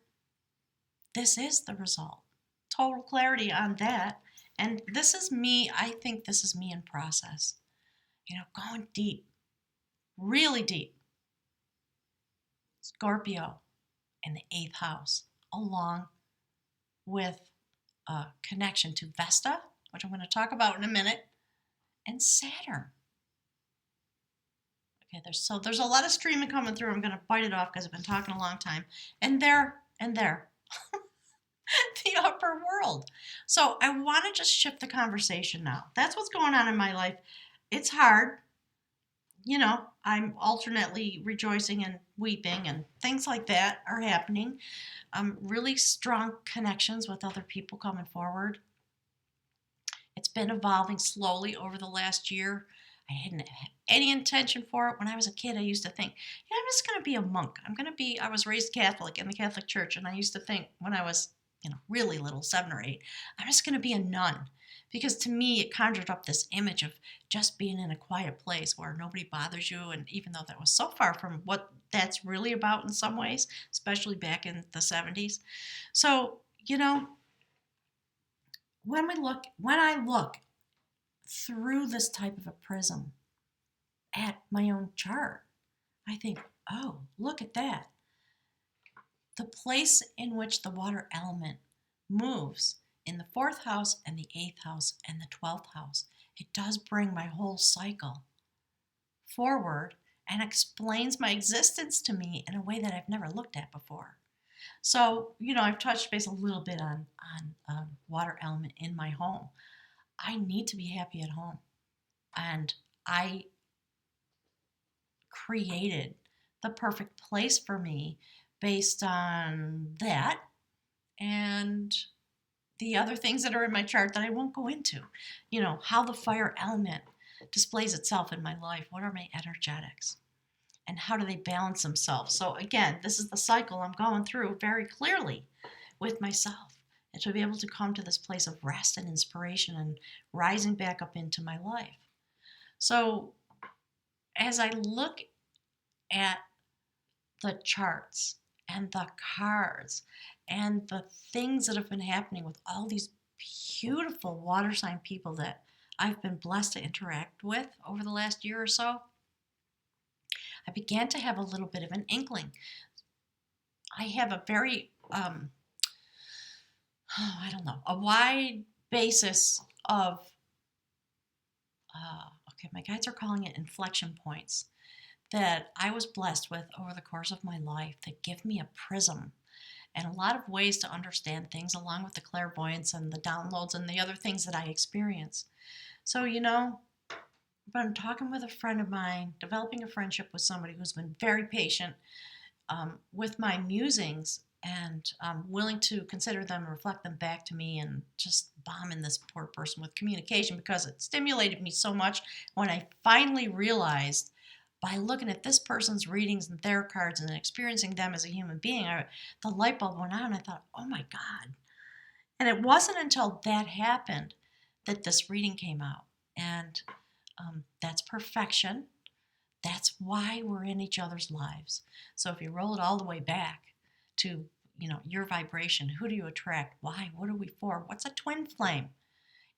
this is the result. Total clarity on that. And this is me, I think this is me in process. Going deep, really deep. Scorpio in the 8th house, along with a connection to Vesta, which I'm going to talk about in a minute, and Saturn. Okay, there's a lot of streaming coming through. I'm going to bite it off because I've been talking a long time. And there. The upper world. So I want to just shift the conversation now. That's what's going on in my life. It's hard. I'm alternately rejoicing and weeping, and things like that are happening. Really strong connections with other people coming forward. It's been evolving slowly over the last year. I hadn't had any intention for it. When I was a kid, I used to think, I'm just going to be a monk. I was raised Catholic in the Catholic Church, and I used to think when I was really little, 7 or 8, I'm just going to be a nun. Because to me, it conjured up this image of just being in a quiet place where nobody bothers you. And even though that was so far from what that's really about in some ways, especially back in the 70s. So, when I look through this type of a prism at my own chart, I think, oh, look at that. The place in which the water element moves in the 4th house and the 8th house and the 12th house, it does bring my whole cycle forward and explains my existence to me in a way that I've never looked at before. So, I've touched base a little bit on water element in my home. I need to be happy at home. And I created the perfect place for me based on that and the other things that are in my chart that I won't go into. How the fire element displays itself in my life. What are my energetics? And how do they balance themselves? So again, this is the cycle I'm going through very clearly with myself. And to be able to come to this place of rest and inspiration and rising back up into my life. So as I look at the charts and the cards and the things that have been happening with all these beautiful water sign people that I've been blessed to interact with over the last year or so, I began to have a little bit of an inkling. I have a very, a wide basis of, my guides are calling it inflection points, that I was blessed with over the course of my life that give me a prism and a lot of ways to understand things, along with the clairvoyance and the downloads and the other things that I experience. So, I've been talking with a friend of mine, developing a friendship with somebody who's been very patient with my musings and willing to consider them and reflect them back to me, and just bombing this poor person with communication because it stimulated me so much when I finally realized, by looking at this person's readings and their cards and experiencing them as a human being, the light bulb went on and I thought, oh my God. And it wasn't until that happened that this reading came out. And That's perfection. That's why we're in each other's lives. So if you roll it all the way back to, your vibration, who do you attract? Why? What are we for? What's a twin flame?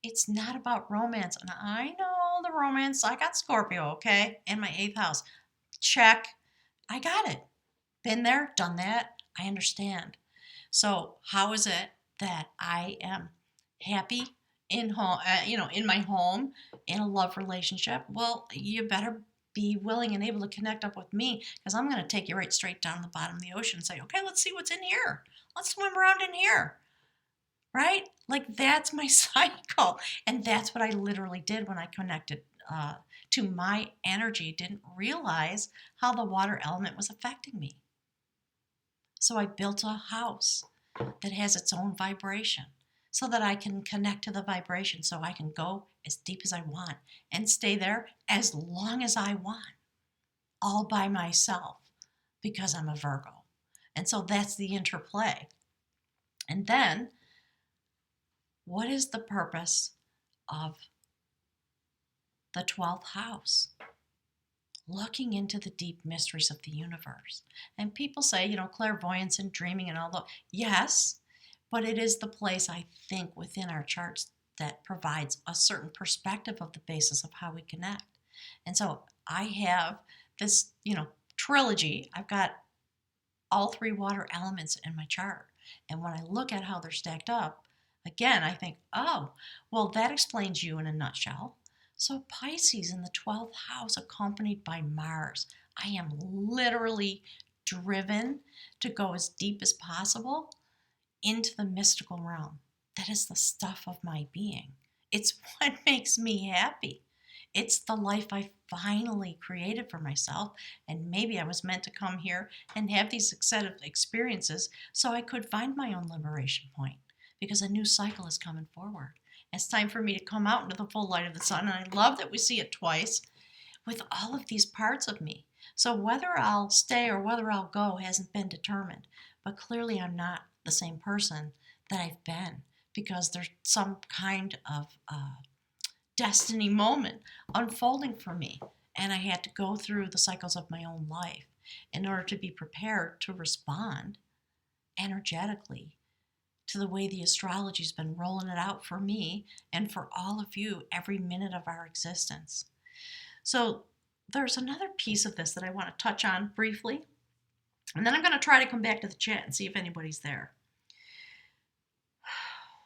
It's not about romance. And I know the romance. I got Scorpio, okay, in my 8th house. Check. I got it. Been there, done that. I understand. So how is it that I am happy in home, in my home, in a love relationship? Well, you better be willing and able to connect up with me, because I'm going to take you right straight down to the bottom of the ocean and say, okay, let's see what's in here. Let's swim around in here. Right? Like, that's my cycle. And that's what I literally did when I connected to my energy. Didn't realize how the water element was affecting me. So I built a house that has its own vibration so that I can connect to the vibration, so I can go as deep as I want and stay there as long as I want, all by myself, because I'm a Virgo. And so that's the interplay. And then, what is the purpose of the 12th house? Looking into the deep mysteries of the universe. And people say, clairvoyance and dreaming and all that. Yes, but it is the place, I think, within our charts that provides a certain perspective of the basis of how we connect. And so I have this, trilogy. I've got all 3 water elements in my chart. And when I look at how they're stacked up, again, I think, oh, well, that explains you in a nutshell. So Pisces in the 12th house, accompanied by Mars. I am literally driven to go as deep as possible into the mystical realm. That is the stuff of my being. It's what makes me happy. It's the life I finally created for myself. And maybe I was meant to come here and have these set of experiences so I could find my own liberation point, because a new cycle is coming forward. It's time for me to come out into the full light of the sun. And I love that we see it twice with all of these parts of me. So whether I'll stay or whether I'll go hasn't been determined. But clearly I'm not the same person that I've been, because there's some kind of destiny moment unfolding for me. And I had to go through the cycles of my own life in order to be prepared to respond energetically to the way the astrology's been rolling it out for me and for all of you every minute of our existence. So there's another piece of this that I want to touch on briefly, and then I'm going to try to come back to the chat and see if anybody's there.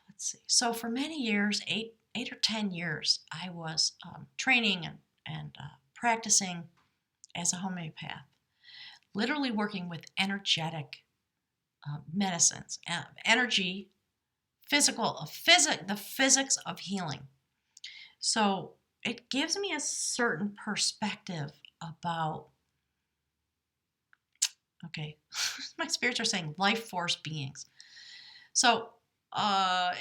Let's see. So for many years, 8 or 10 years, I was training and practicing as a homeopath, literally working with energetic medicines, energy, the physics of healing. So it gives me a certain perspective about, okay, my spirits are saying life force beings. So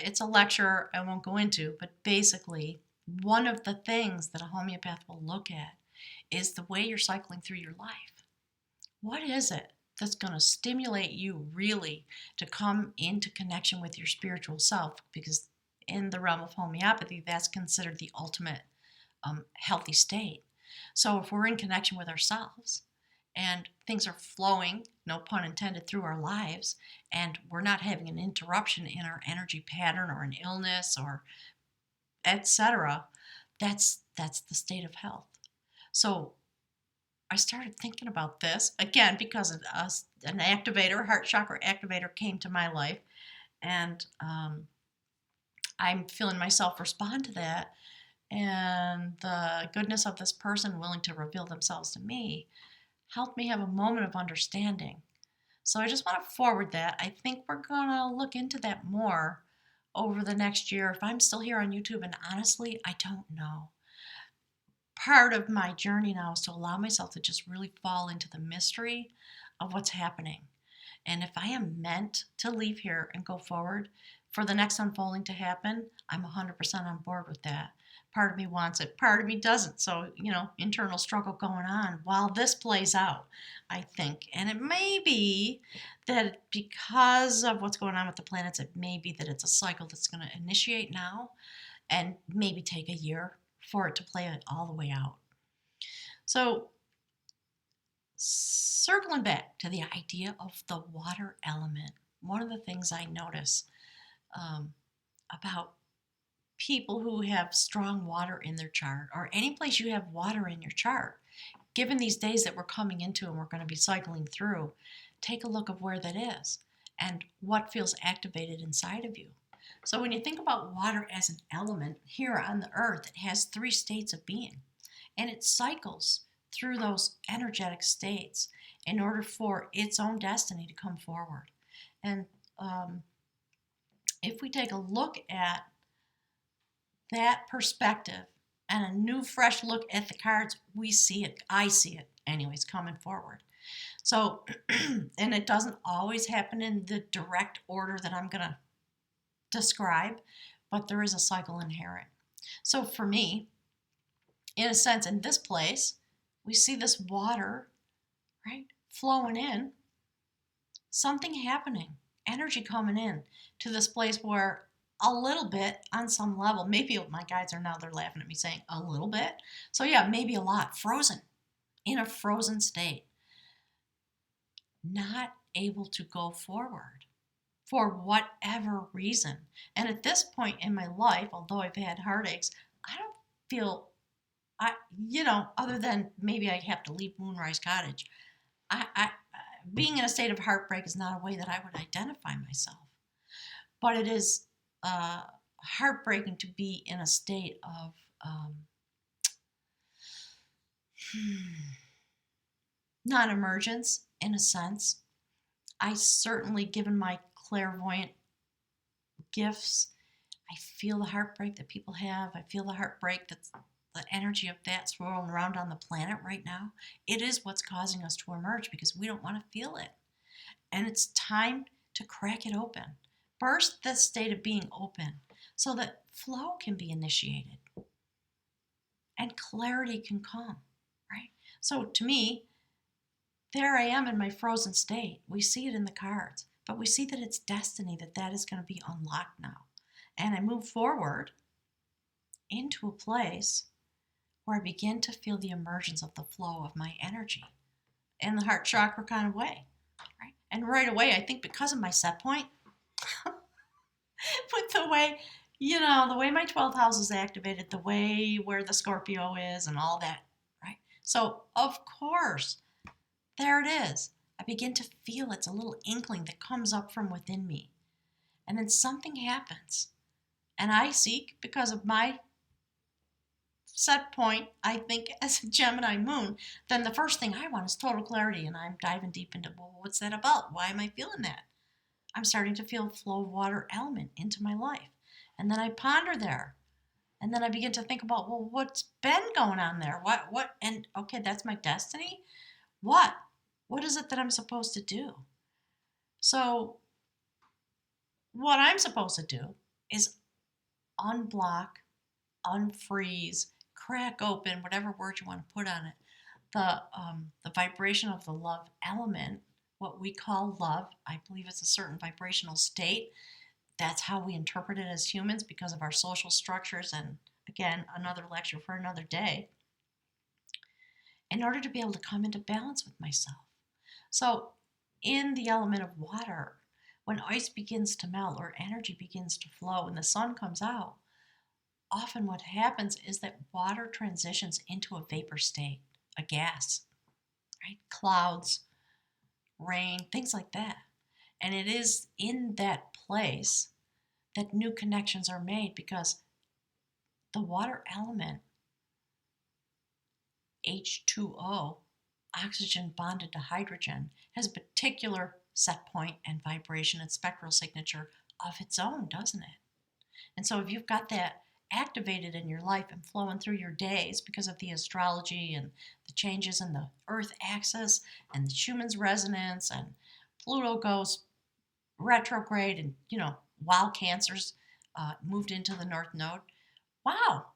it's a lecture I won't go into, but basically one of the things that a homeopath will look at is the way you're cycling through your life. What is it that's going to stimulate you really to come into connection with your spiritual self? Because in the realm of homeopathy, that's considered the ultimate healthy state. So if we're in connection with ourselves and things are flowing, no pun intended, through our lives, and we're not having an interruption in our energy pattern or an illness or etc., that's the state of health. So I started thinking about this again because an activator, heart chakra activator, came to my life, and I'm feeling myself respond to that, and the goodness of this person willing to reveal themselves to me helped me have a moment of understanding. So I just want to forward that. I think we're going to look into that more over the next year if I'm still here on YouTube, and honestly, I don't know. Part of my journey now is to allow myself to just really fall into the mystery of what's happening. And if I am meant to leave here and go forward for the next unfolding to happen, I'm 100% on board with that. Part of me wants it, part of me doesn't. So, internal struggle going on while this plays out, I think. And it may be that because of what's going on with the planets, it may be that it's a cycle that's going to initiate now and maybe take a year for it to play it all the way out. So, circling back to the idea of the water element, one of the things I notice about people who have strong water in their chart, or any place you have water in your chart, given these days that we're coming into and we're going to be cycling through, take a look of where that is and what feels activated inside of you. So when you think about water as an element here on the earth, it has 3 states of being, and it cycles through those energetic states in order for its own destiny to come forward. And if we take a look at that perspective and a new fresh look at the cards, we see it. I see it anyways coming forward. So, and it doesn't always happen in the direct order that I'm going to describe, but there is a cycle inherent. So for me, in a sense, in this place, we see this water, right, flowing in, something happening, energy coming in to this place where a little bit on some level, maybe my guides are now, they're laughing at me saying a little bit. So yeah, maybe a lot, frozen, in a frozen state, not able to go forward for whatever reason. And at this point in my life, although I've had heartaches, I don't feel, other than maybe I have to leave Moonrise Cottage, being in a state of heartbreak is not a way that I would identify myself. But it is heartbreaking to be in a state of non-emergence, in a sense. I certainly, given my clairvoyant gifts, I feel the heartbreak that people have. I feel the heartbreak that's the energy of that swirling around on the planet right now. It is what's causing us to emerge because we don't want to feel it. And it's time to crack it open. Burst the state of being open so that flow can be initiated and clarity can come, right? So to me, there I am in my frozen state. We see it in the cards, but we see that it's destiny, that is going to be unlocked now. And I move forward into a place where I begin to feel the emergence of the flow of my energy in the heart chakra kind of way, right? And right away, I think because of my set point, with the way, the way my 12th house is activated, the way where the Scorpio is and all that, right? So, of course, there it is. I begin to feel it's a little inkling that comes up from within me. And then something happens. And I seek, because of my set point, I think, as a Gemini moon, then the first thing I want is total clarity. And I'm diving deep into, well, what's that about? Why am I feeling that? I'm starting to feel flow of water element into my life. And then I ponder there. And then I begin to think about, well, what's been going on there? What? And okay, that's my destiny. What? What is it that I'm supposed to do? So what I'm supposed to do is unblock, unfreeze, crack open, whatever word you want to put on it, the vibration of the love element, what we call love. I believe it's a certain vibrational state. That's how we interpret it as humans because of our social structures. And again, another lecture for another day. In order to be able to come into balance with myself. So in the element of water, when ice begins to melt or energy begins to flow and the sun comes out, often what happens is that water transitions into a vapor state, a gas, right? Clouds, rain, things like that. And it is in that place that new connections are made because the water element, H2O, oxygen bonded to hydrogen, has a particular set point and vibration and spectral signature of its own, doesn't it? And so if you've got that activated in your life and flowing through your days because of the astrology and the changes in the Earth axis and the Schumann's resonance and Pluto goes retrograde and, while Cancer's moved into the North Node, wow,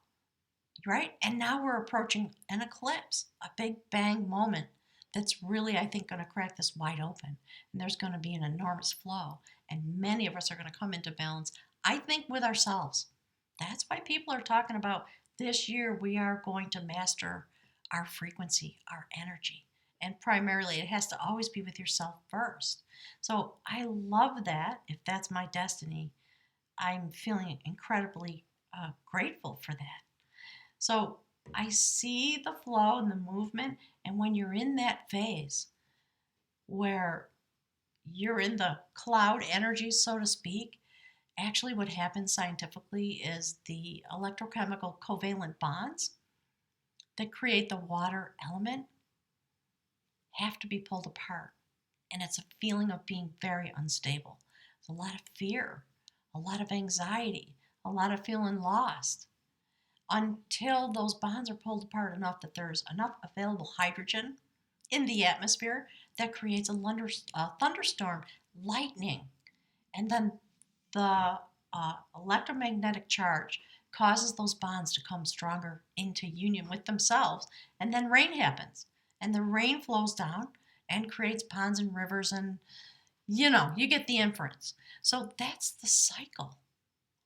right? And now we're approaching an eclipse, a big bang moment that's really, I think, going to crack this wide open. And there's going to be an enormous flow. And many of us are going to come into balance, I think, with ourselves. That's why people are talking about this year we are going to master our frequency, our energy. And primarily, it has to always be with yourself first. So I love that. If that's my destiny, I'm feeling incredibly grateful for that. So I see the flow and the movement. And when you're in that phase where you're in the cloud energy, so to speak, actually what happens scientifically is the electrochemical covalent bonds that create the water element have to be pulled apart. And it's a feeling of being very unstable. It's a lot of fear, a lot of anxiety, a lot of feeling lost until those bonds are pulled apart enough that there's enough available hydrogen in the atmosphere that creates a thunderstorm, lightning, and then the electromagnetic charge causes those bonds to come stronger into union with themselves, and then rain happens, and the rain flows down and creates ponds and rivers, and you get the inference. So that's the cycle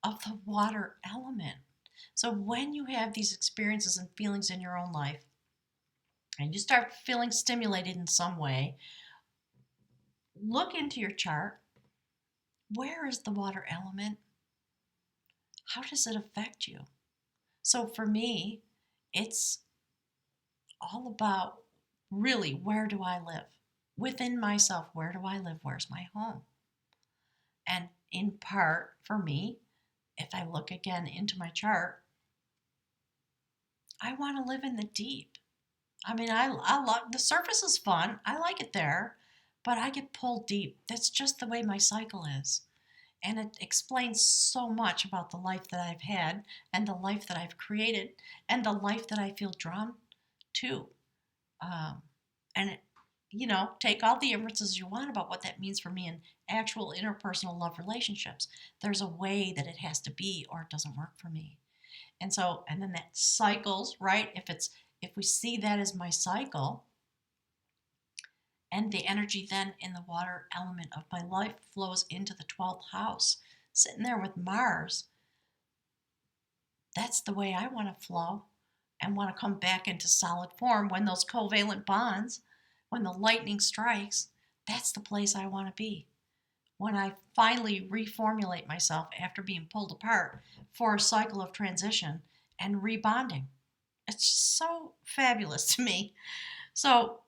of the water element. So when you have these experiences and feelings in your own life, and you start feeling stimulated in some way, look into your chart. Where is the water element? How does it affect you? So for me, it's all about really, where do I live? Within myself, where do I live? Where's my home? And in part, for me, if I look again into my chart, I want to live in the deep. I mean, I love the surface is fun. I like it there, but I get pulled deep. That's just the way my cycle is. And it explains so much about the life that I've had and the life that I've created and the life that I feel drawn to. And it, take all the inferences you want about what that means for me in actual interpersonal love relationships. There's a way that it has to be, or it doesn't work for me. And then that cycles, right? If we see that as my cycle, and the energy then in the water element of my life flows into the 12th house, sitting there with Mars, that's the way I want to flow and want to come back into solid form when those covalent bonds, when the lightning strikes, that's the place I want to be. When I finally reformulate myself after being pulled apart for a cycle of transition and rebonding. It's just so fabulous to me. So,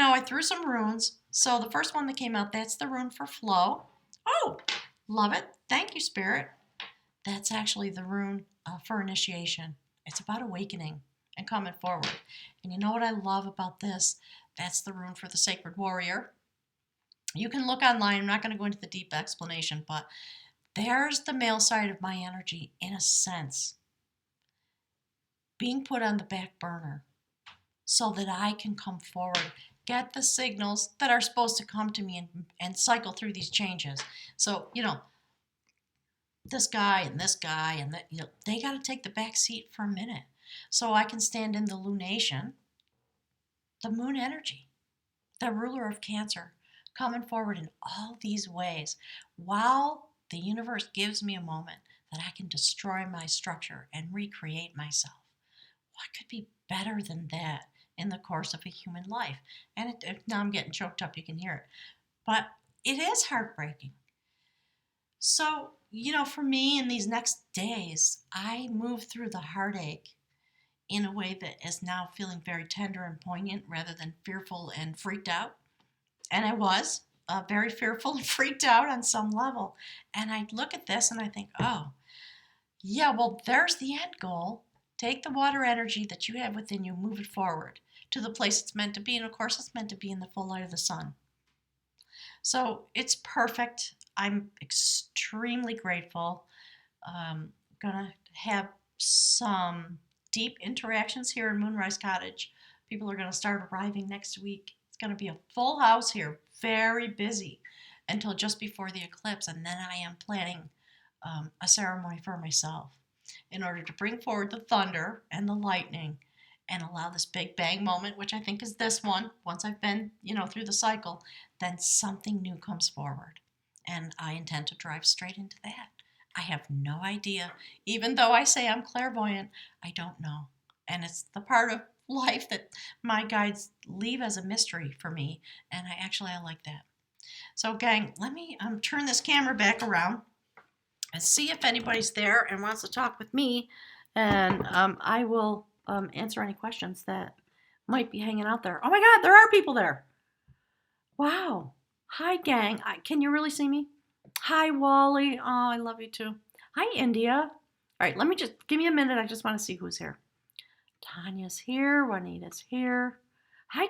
I threw some runes. So the first one that came out, that's the rune for flow. Oh, love it. Thank you, Spirit. That's actually the rune for initiation. It's about awakening and coming forward. And you know what I love about this? That's the rune for the sacred warrior. You can look online. I'm not going to go into the deep explanation, but there's the male side of my energy, in a sense, being put on the back burner so that I can come forward, get the signals that are supposed to come to me and cycle through these changes. So, this guy and that, they got to take the back seat for a minute so I can stand in the lunation, the moon energy, the ruler of Cancer, coming forward in all these ways while the universe gives me a moment that I can destroy my structure and recreate myself. What could be better than that in the course of a human life? And now I'm getting choked up, you can hear it. But it is heartbreaking. So, for me in these next days, I move through the heartache in a way that is now feeling very tender and poignant rather than fearful and freaked out. And I was very fearful and freaked out on some level. And I look at this and I think, oh, yeah, well, there's the end goal. Take the water energy that you have within you, move it forward to the place it's meant to be. And of course, it's meant to be in the full light of the sun. So it's perfect. I'm extremely grateful. Gonna have some deep interactions here in Moonrise Cottage. People are gonna start arriving next week. It's gonna be a full house here, very busy until just before the eclipse, and then I am planning a ceremony for myself in order to bring forward the thunder and the lightning and allow this big bang moment, which I think is this one. Once I've been, through the cycle, then something new comes forward. And I intend to drive straight into that. I have no idea. Even though I say I'm clairvoyant, I don't know. And it's the part of life that my guides leave as a mystery for me. And I like that. So, gang, let me turn this camera back around and see if anybody's there and wants to talk with me. And I will answer any questions that might be hanging out there. Oh my God, there are people there. Wow. Hi, gang. Can you really see me? Hi, Wally. Oh, I love you too. Hi, India. All right, let me just give me a minute. I just want to see who's here. Tanya's here. Juanita's here. Hi,